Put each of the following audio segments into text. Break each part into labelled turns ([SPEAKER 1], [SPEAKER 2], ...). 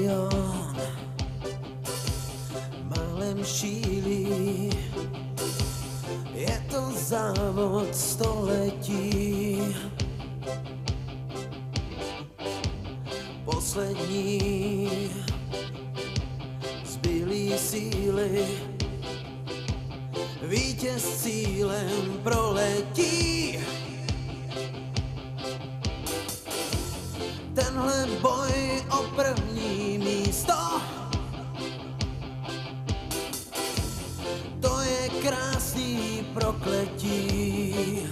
[SPEAKER 1] milion málem šílí. Je to závod století, poslední zbylý síly, vítěz cílem proletí. Tenhle boj o první místo, to je krásný prokletí.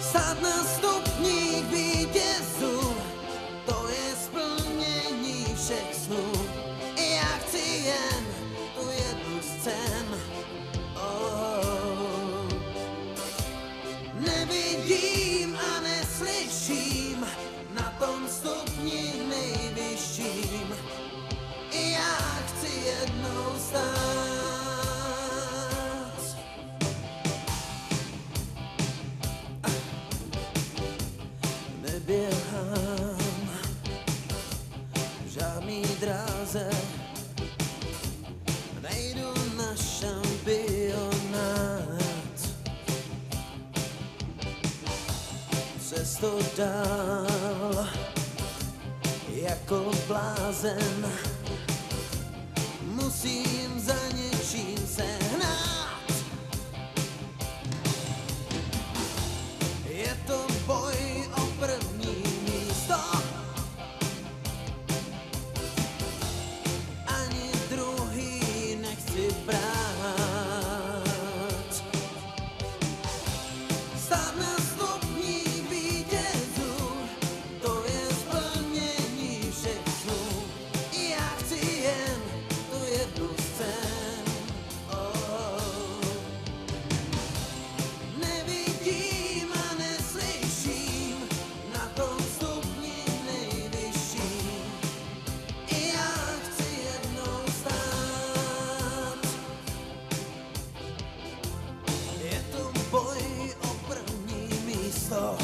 [SPEAKER 1] Stát na stupních vítězů, to je splnění všech snů. Já chci jen tu jednu scén. Nevidím a neslyším na tom stupni nejvyšším. Já chci jednou stát. Neběhám v žádný dráze, nejdu na šampionát. Cesto dál jako blázen, musím za něčím se hnát. Je to boj o první místo, ani druhý nechci brát. Stát na stupni vítězů, to je splnění všech snů. Já chci jen tu jednu scénu. Nevidím a neslyším na tom stupni nejvyšším. Já chci jednou stát. Je to boj o první místo,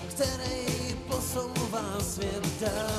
[SPEAKER 1] který posouvá svět dál.